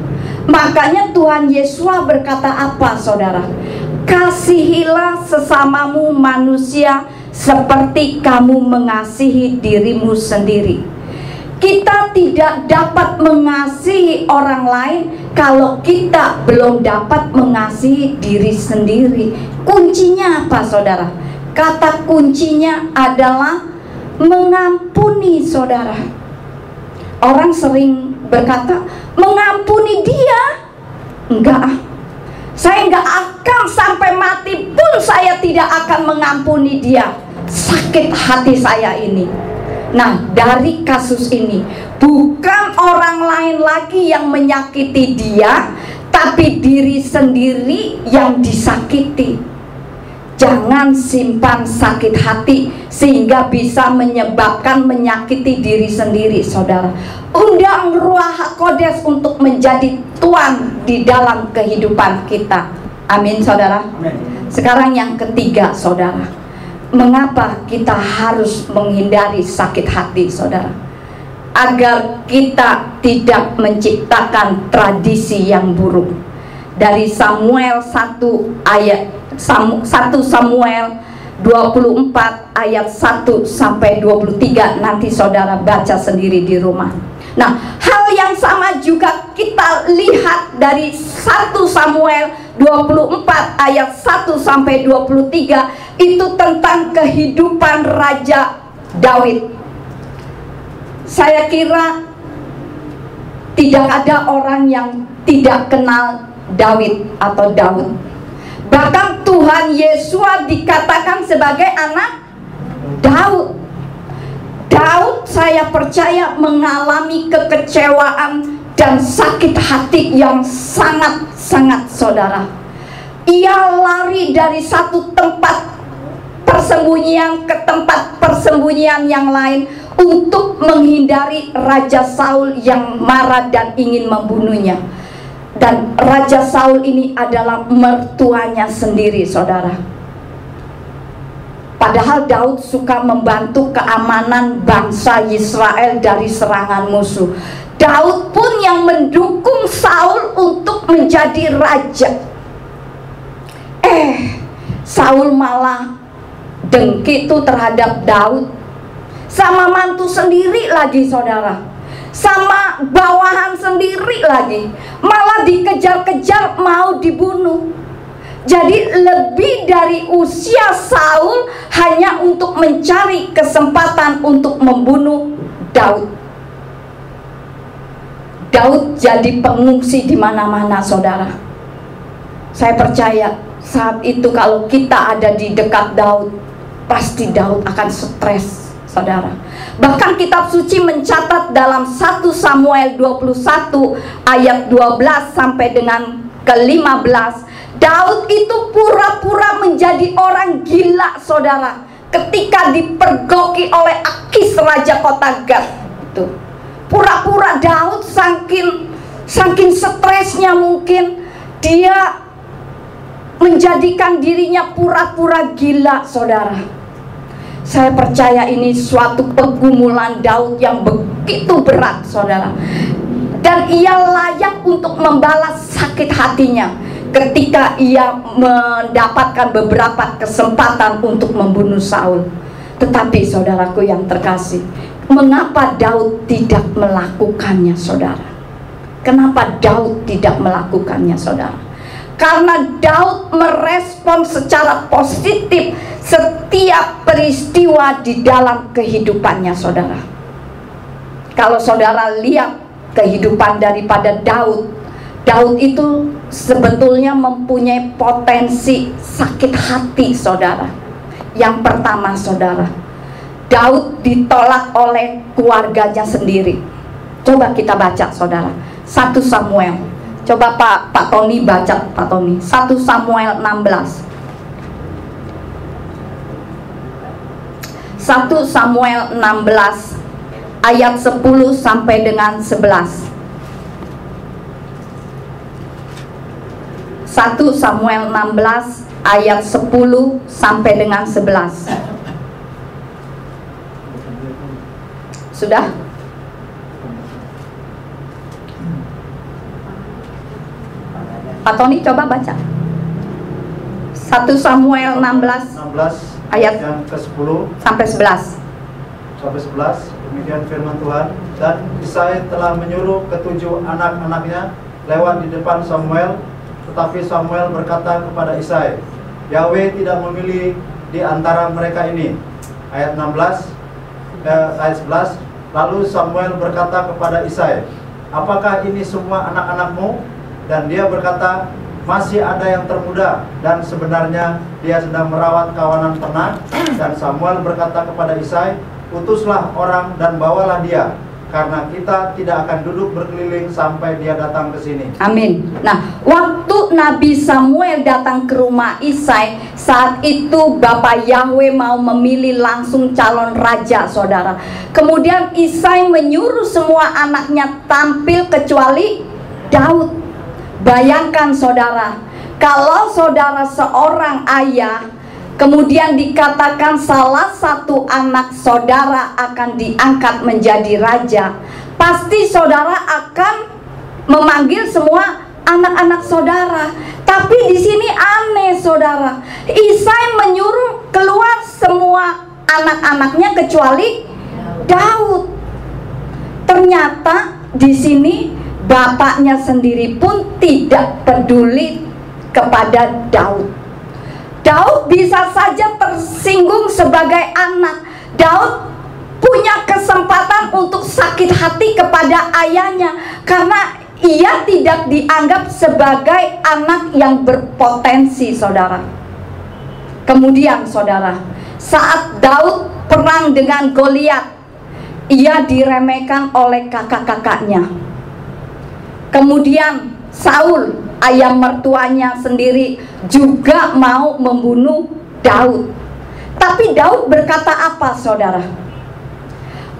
Makanya Tuhan Yesus berkata apa saudara? Kasihilah sesamamu manusia seperti kamu mengasihi dirimu sendiri. Kita tidak dapat mengasihi orang lain kalau kita belum dapat mengasihi diri sendiri. Kuncinya apa saudara? Kata kuncinya adalah mengampuni saudara. Orang sering berkata, mengampuni dia? Enggak, saya enggak akan sampai mati pun saya tidak akan mengampuni dia. Sakit hati saya ini. Nah, dari kasus ini, bukan orang lain lagi yang menyakiti dia, tapi diri sendiri yang disakiti. Jangan simpan sakit hati sehingga bisa menyebabkan menyakiti diri sendiri, saudara. Undang Ruach HaKodes untuk menjadi Tuhan di dalam kehidupan kita. Amin, saudara. Amin. Sekarang yang ketiga, saudara. Mengapa kita harus menghindari sakit hati, saudara? Agar kita tidak menciptakan tradisi yang buruk. Dari Samuel 1 Samuel 24 ayat 1 sampai 23, nanti saudara baca sendiri di rumah. Nah, hal yang sama juga kita lihat dari 1 Samuel 24 ayat 1 sampai 23, itu tentang kehidupan Raja Daud. Saya kira tidak ada orang yang tidak kenal Daud atau Daud. Bahkan Tuhan Yesua dikatakan sebagai anak Daud. Daud, saya percaya, mengalami kekecewaan dan sakit hati yang sangat-sangat, saudara. Ia lari dari satu tempat persembunyian ke tempat persembunyian yang lain untuk menghindari Raja Saul yang marah dan ingin membunuhnya. Dan Raja Saul ini adalah mertuanya sendiri, saudara. Padahal Daud suka membantu keamanan bangsa Israel dari serangan musuh. Daud pun yang mendukung Saul untuk menjadi raja. Saul malah dengki tuh terhadap Daud. Sama mantu sendiri lagi, saudara. Sama bawahan sendiri lagi, malah dikejar-kejar mau dibunuh. Jadi lebih dari usia Saul hanya untuk mencari kesempatan untuk membunuh Daud. Daud jadi pengungsi di mana-mana, saudara. Saya percaya saat itu kalau kita ada di dekat Daud, pasti Daud akan stres, saudara. Bahkan kitab suci mencatat dalam 1 Samuel 21 ayat 12 sampai dengan ke-15, Daud itu pura-pura menjadi orang gila, saudara, ketika dipergoki oleh Akis raja kota Gat. Itu pura-pura Daud saking stresnya mungkin dia menjadikan dirinya pura-pura gila, saudara. Saya percaya ini suatu pergumulan Daud yang begitu berat, saudara. Dan ia layak untuk membalas sakit hatinya ketika ia mendapatkan beberapa kesempatan untuk membunuh Saul. Tetapi saudaraku yang terkasih, mengapa Daud tidak melakukannya, saudara? Kenapa Daud tidak melakukannya, saudara? Karena Daud merespon secara positif setiap peristiwa di dalam kehidupannya, saudara. Kalau saudara lihat kehidupan daripada Daud, Daud itu sebetulnya mempunyai potensi sakit hati, saudara. Yang pertama, saudara, Daud ditolak oleh keluarganya sendiri. Coba kita baca, saudara, 1 Samuel. Coba Pak Tony baca, Pak Tony, 1 Samuel 16. 1 Samuel 16 ayat 10 sampai dengan 11. 1 Samuel 16 ayat 10 sampai dengan 11. Sudah? Pak Tony coba baca 1 Samuel 16 ayat yang ke-10 sampai 11. sampai 11. Demikian firman Tuhan. Dan Isai telah menyuruh ketujuh anak-anaknya lewat di depan Samuel, tetapi Samuel berkata kepada Isai, Yahweh tidak memilih di antara mereka ini. Ayat 16. ayat 11. Lalu Samuel berkata kepada Isai, apakah ini semua anak-anakmu? Dan dia berkata, masih ada yang termuda, dan sebenarnya dia sedang merawat kawanan ternak. Dan Samuel berkata kepada Isai, utuslah orang dan bawalah dia, karena kita tidak akan duduk berkeliling sampai dia datang ke sini. Amin. Nah, waktu Nabi Samuel datang ke rumah Isai, saat itu Bapak Yahweh mau memilih langsung calon raja, saudara. Kemudian Isai menyuruh semua anaknya tampil kecuali Daud. Bayangkan saudara, kalau saudara seorang ayah, kemudian dikatakan salah satu anak saudara akan diangkat menjadi raja, pasti saudara akan memanggil semua anak-anak saudara. Tapi di sini aneh saudara, Isai menyuruh keluar semua anak-anaknya kecuali Daud. Ternyata di sini bapaknya sendiri pun tidak peduli kepada Daud. Daud bisa saja tersinggung sebagai anak. Daud punya kesempatan untuk sakit hati kepada ayahnya karena ia tidak dianggap sebagai anak yang berpotensi, saudara. Kemudian saudara, saat Daud perang dengan Goliat, ia diremehkan oleh kakak-kakaknya. Kemudian Saul, ayah mertuanya sendiri, juga mau membunuh Daud. Tapi Daud berkata apa, saudara?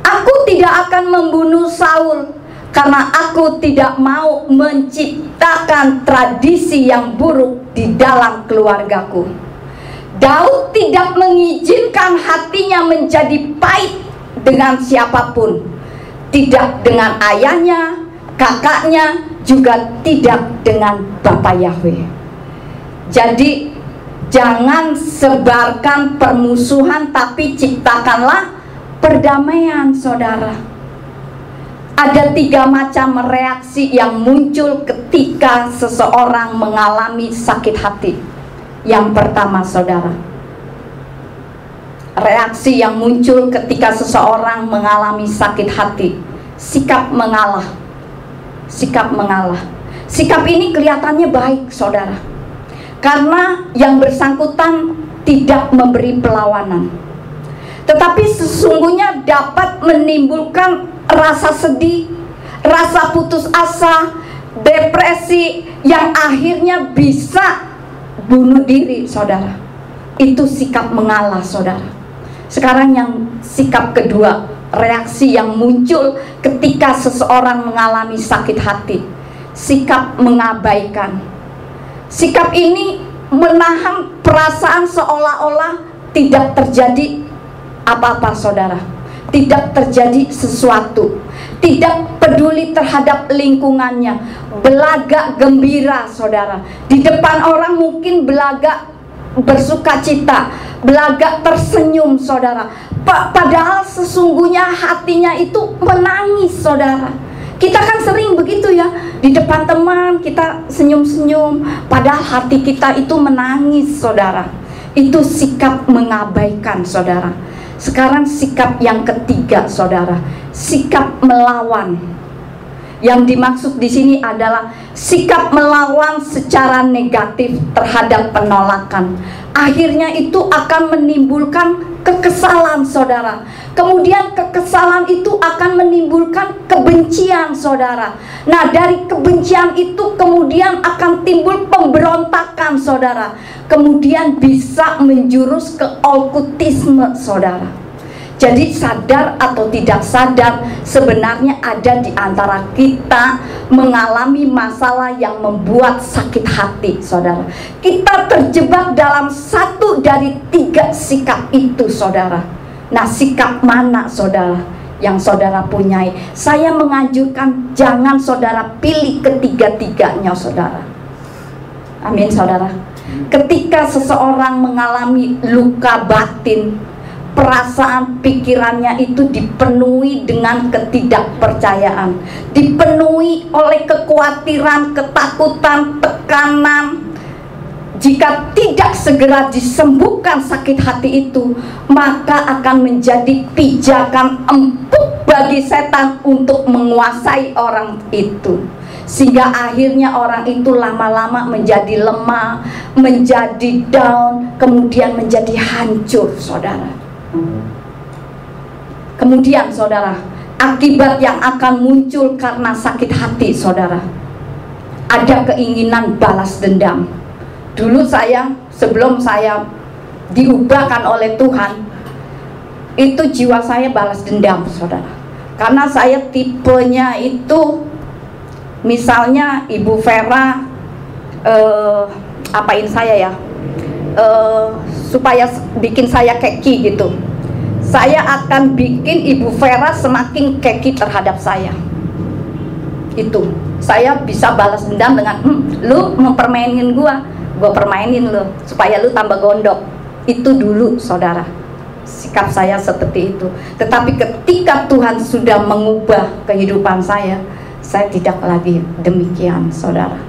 Aku tidak akan membunuh Saul karena aku tidak mau menciptakan tradisi yang buruk di dalam keluargaku. Daud tidak mengizinkan hatinya menjadi pahit dengan siapapun, tidak dengan ayahnya, kakaknya, juga tidak dengan Bapak Yahweh. Jadi jangan sebarkan permusuhan, tapi ciptakanlah perdamaian, saudara. Ada 3 macam reaksi yang muncul ketika seseorang mengalami sakit hati. Yang pertama, saudara, reaksi yang muncul ketika seseorang mengalami sakit hati, sikap mengalah. Sikap mengalah. Sikap ini kelihatannya baik, saudara, karena yang bersangkutan tidak memberi perlawanan. Tetapi sesungguhnya dapat menimbulkan rasa sedih, rasa putus asa, depresi, yang akhirnya bisa bunuh diri, saudara. Itu sikap mengalah, saudara. Sekarang yang sikap kedua, reaksi yang muncul ketika seseorang mengalami sakit hati, sikap mengabaikan. Sikap ini menahan perasaan seolah-olah tidak terjadi apa-apa, saudara. Tidak terjadi sesuatu, tidak peduli terhadap lingkungannya, belagak gembira, saudara. Di depan orang mungkin belagak bersukacita, belagak tersenyum, saudara. Padahal sesungguhnya hatinya itu menangis, saudara. Kita kan sering begitu ya, di depan teman kita senyum-senyum, padahal hati kita itu menangis, saudara. Itu sikap mengabaikan, saudara. Sekarang sikap yang ketiga, saudara, sikap melawan. Yang dimaksud di sini adalah sikap melawan secara negatif terhadap penolakan. Akhirnya itu akan menimbulkan kekesalan, saudara. Kemudian kekesalan itu akan menimbulkan kebencian, saudara. Nah, dari kebencian itu kemudian akan timbul pemberontakan, saudara. Kemudian bisa menjurus ke okultisme, saudara. Jadi sadar atau tidak sadar, sebenarnya ada di antara kita mengalami masalah yang membuat sakit hati, saudara. Kita terjebak dalam satu dari 3 sikap itu, saudara. Nah, sikap mana, saudara, yang saudara punyai? Saya menganjurkan jangan saudara pilih ketiga-tiganya, saudara. Amin, saudara. Ketika seseorang mengalami luka batin, perasaan pikirannya itu dipenuhi dengan ketidakpercayaan, dipenuhi oleh kekhawatiran, ketakutan, tekanan. jika tidak segera disembuhkan sakit hati itu, maka akan menjadi pijakan empuk bagi setan untuk menguasai orang itu, sehingga akhirnya orang itu lama-lama menjadi lemah, menjadi down, kemudian menjadi hancur, saudara. Kemudian saudara, akibat yang akan muncul karena sakit hati, saudara, ada keinginan balas dendam. Dulu saya, sebelum saya diubahkan oleh Tuhan, itu jiwa saya balas dendam, saudara. Karena saya tipenya itu, misalnya Ibu Vera apain saya ya, supaya bikin saya keki gitu, saya akan bikin Ibu Vera semakin keki terhadap saya. Itu saya bisa balas dendam dengan lu mempermainin gue permainin lu supaya lu tambah gondok. Itu dulu, saudara, sikap saya seperti itu. Tetapi ketika Tuhan sudah mengubah kehidupan saya tidak lagi demikian, saudara.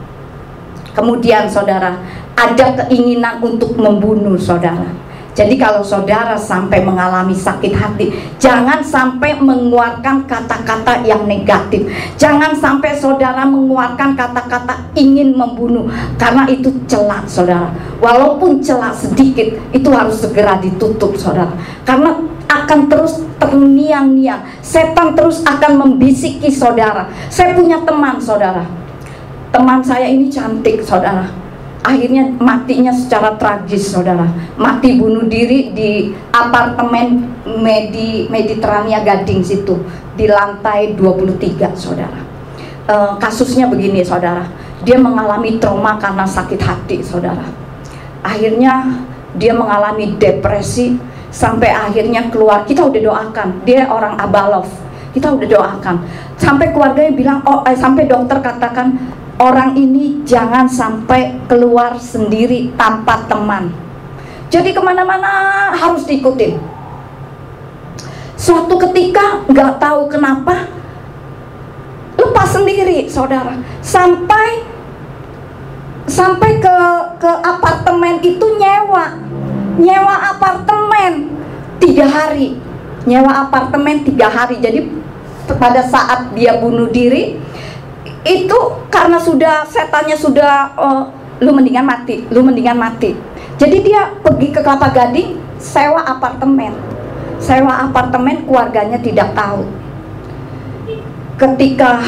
Kemudian saudara, ada keinginan untuk membunuh, saudara. Jadi kalau saudara sampai mengalami sakit hati, jangan sampai mengeluarkan kata-kata yang negatif. Jangan sampai saudara mengeluarkan kata-kata ingin membunuh, karena itu celak, saudara. Walaupun celak sedikit, itu harus segera ditutup, saudara. Karena akan terus terngiang-ngiang. Setan terus akan membisiki saudara. Saya punya teman, saudara. Teman saya ini cantik, saudara. Akhirnya matinya secara tragis, saudara. Mati bunuh diri di apartemen Mediterania Gading situ, di lantai 23, saudara. Kasusnya begini, saudara. Dia mengalami trauma karena sakit hati, saudara. Akhirnya dia mengalami depresi, sampai akhirnya keluar. Kita udah doakan. Dia orang Abalov. Kita udah doakan. Sampai keluarganya bilang, sampai dokter katakan, orang ini jangan sampai keluar sendiri tanpa teman. Jadi kemana-mana harus diikutin. Suatu ketika nggak tahu kenapa lepas sendiri, saudara. Sampai ke apartemen itu nyewa apartemen 3 hari. Nyewa apartemen 3 hari. Jadi pada saat dia bunuh diri, itu karena setannya sudah lu mendingan mati. Jadi dia pergi ke Kelapa Gading, sewa apartemen, keluarganya tidak tahu. Ketika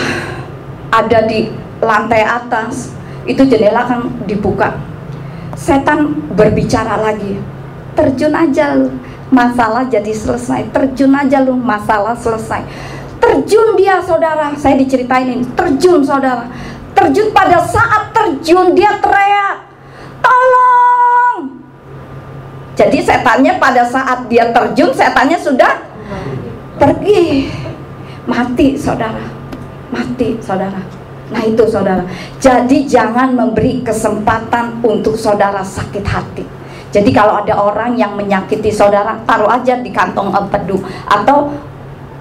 ada di lantai atas, itu jendela kan dibuka, setan berbicara lagi, terjun aja lu, masalah jadi selesai. Terjun aja lu, masalah selesai. Terjun dia, saudara. Saya diceritain ini. Terjun, saudara. Terjun, pada saat terjun dia teriak, tolong. Jadi setannya pada saat dia terjun, setannya sudah pergi. Mati, saudara. Mati, saudara. Nah itu, saudara. Jadi jangan memberi kesempatan untuk saudara sakit hati. Jadi kalau ada orang yang menyakiti saudara, taruh aja di kantong empedu, atau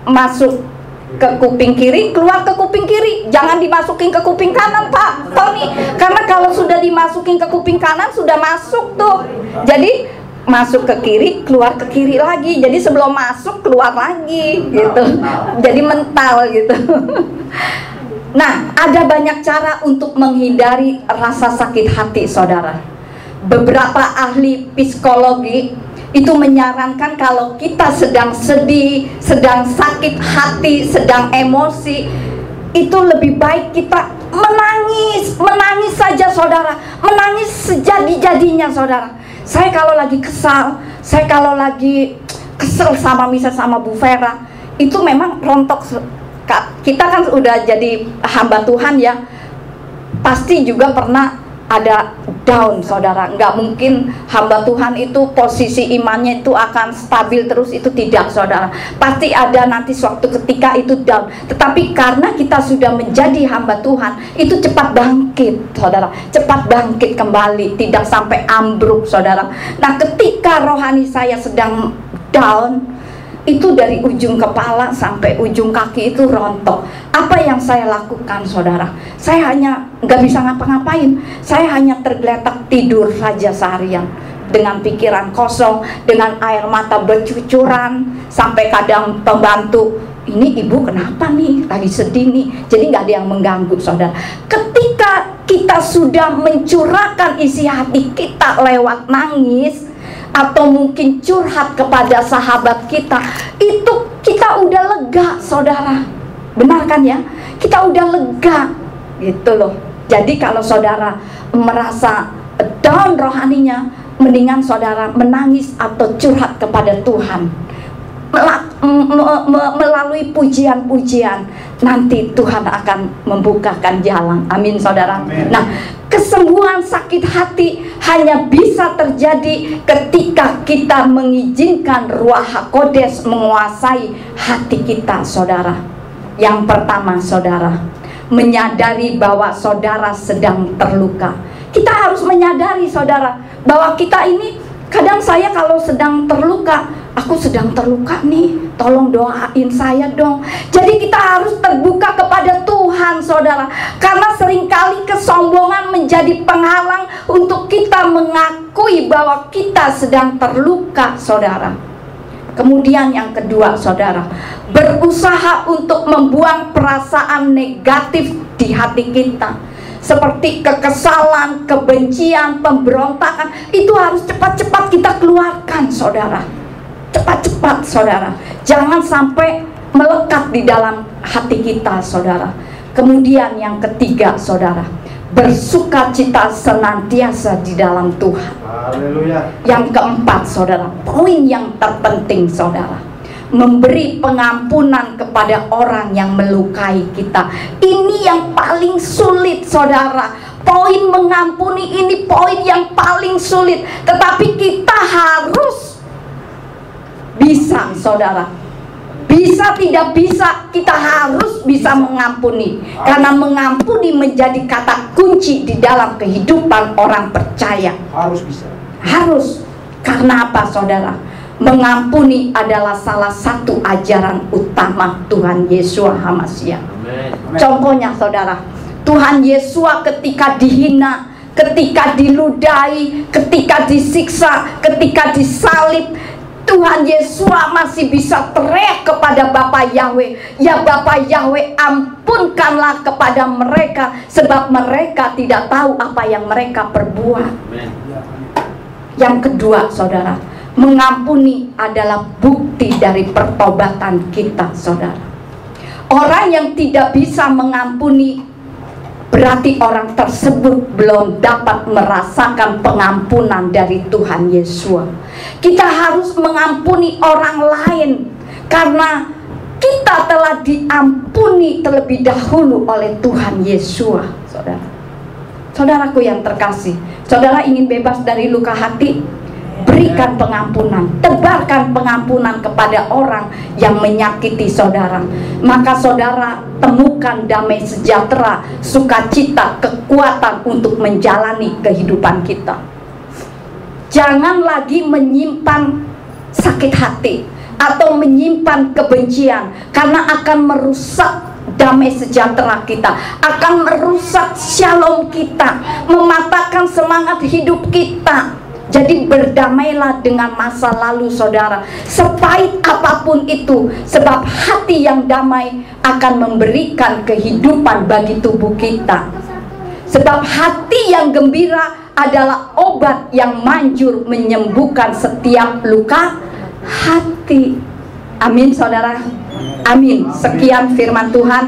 masuk ke kuping kiri, keluar ke kuping kiri. Jangan dimasukin ke kuping kanan, Pak Tony. Karena kalau sudah dimasukin ke kuping kanan, sudah masuk tuh. Jadi masuk ke kiri, keluar ke kiri lagi. Jadi sebelum masuk, keluar lagi gitu. Jadi mental gitu. Nah, ada banyak cara untuk menghindari rasa sakit hati, saudara. Beberapa ahli psikologi itu menyarankan kalau kita sedang sedih, sedang sakit hati, sedang emosi, itu lebih baik kita menangis saja, saudara. Menangis sejadi-jadinya, saudara. Saya kalau lagi kesal, saya kalau lagi kesel sama Bu Vera, itu memang rontok. Kita kan udah jadi hamba Tuhan ya, pasti juga pernah ada down, saudara. Nggak mungkin hamba Tuhan itu posisi imannya itu akan stabil terus, itu tidak, saudara. Pasti ada nanti suatu ketika itu down. Tetapi karena kita sudah menjadi hamba Tuhan, itu cepat bangkit, saudara. Cepat bangkit kembali, tidak sampai ambruk, saudara. Nah, ketika rohani saya sedang down, itu dari ujung kepala sampai ujung kaki itu rontok. Apa yang saya lakukan, saudara? Saya hanya nggak bisa ngapa-ngapain. Saya hanya tergeletak tidur saja seharian, dengan pikiran kosong, dengan air mata bercucuran. Sampai kadang pembantu, ini ibu kenapa nih, lagi sedih nih. Jadi nggak ada yang mengganggu, saudara. Ketika kita sudah mencurahkan isi hati kita lewat nangis, atau mungkin curhat kepada sahabat kita, itu kita udah lega, saudara. Benar kan ya? Kita udah lega gitu loh. Jadi kalau saudara merasa down rohaninya, mendingan saudara menangis atau curhat kepada Tuhan melalui pujian-pujian. Nanti Tuhan akan membukakan jalan. Amin, saudara. Amin. Nah, kesembuhan sakit hati hanya bisa terjadi ketika kita mengizinkan Ruach HaKodes menguasai hati kita, saudara. Yang pertama, saudara, menyadari bahwa saudara sedang terluka. Kita harus menyadari, saudara, bahwa kita ini, kadang saya kalau sedang terluka, aku sedang terluka nih, tolong doain saya dong. Jadi kita harus terbuka kepada Tuhan, saudara. Karena seringkali kesombongan menjadi penghalang untuk kita mengakui bahwa kita sedang terluka, saudara. Kemudian yang kedua, saudara, berusaha untuk membuang perasaan negatif di hati kita, seperti kekesalan, kebencian, pemberontakan. Itu harus cepat-cepat kita keluarkan, saudara. Cepat-cepat, saudara. Jangan sampai melekat di dalam hati kita, saudara. Kemudian yang ketiga, saudara, bersukacita senantiasa di dalam Tuhan. Haleluya. Yang keempat, saudara, poin yang terpenting, saudara, memberi pengampunan kepada orang yang melukai kita. Ini yang paling sulit, saudara. Poin mengampuni ini poin yang paling sulit. Tetapi kita harus bisa, saudara. Bisa tidak bisa, kita harus bisa mengampuni. Karena mengampuni menjadi kata kunci di dalam kehidupan orang percaya. Harus bisa. Harus. Karena apa, saudara? Mengampuni adalah salah satu ajaran utama Tuhan Yesus HaMasiah. Contohnya, saudara, Tuhan Yesus ketika dihina, ketika diludahi, ketika disiksa, ketika disalib, Tuhan Yesus masih bisa teriak kepada Bapa Yahweh, ya Bapa Yahweh, ampunkanlah kepada mereka, sebab mereka tidak tahu apa yang mereka perbuat. Yang kedua, saudara, mengampuni adalah bukti dari pertobatan kita, saudara. Orang yang tidak bisa mengampuni, berarti orang tersebut belum dapat merasakan pengampunan dari Tuhan Yesus. Kita harus mengampuni orang lain karena kita telah diampuni terlebih dahulu oleh Tuhan Yesus, saudara. Saudaraku yang terkasih, saudara ingin bebas dari luka hati? Berikan pengampunan, tebarkan pengampunan kepada orang yang menyakiti saudara. Maka saudara temukan damai sejahtera, sukacita, kekuatan untuk menjalani kehidupan kita. Jangan lagi menyimpan sakit hati atau menyimpan kebencian, karena akan merusak damai sejahtera kita, akan merusak shalom kita, mematahkan semangat hidup kita. Jadi berdamailah dengan masa lalu, saudara, sepahit apapun itu, sebab hati yang damai akan memberikan kehidupan bagi tubuh kita. Sebab hati yang gembira adalah obat yang manjur menyembuhkan setiap luka hati. Amin, saudara. Amin. Sekian firman Tuhan.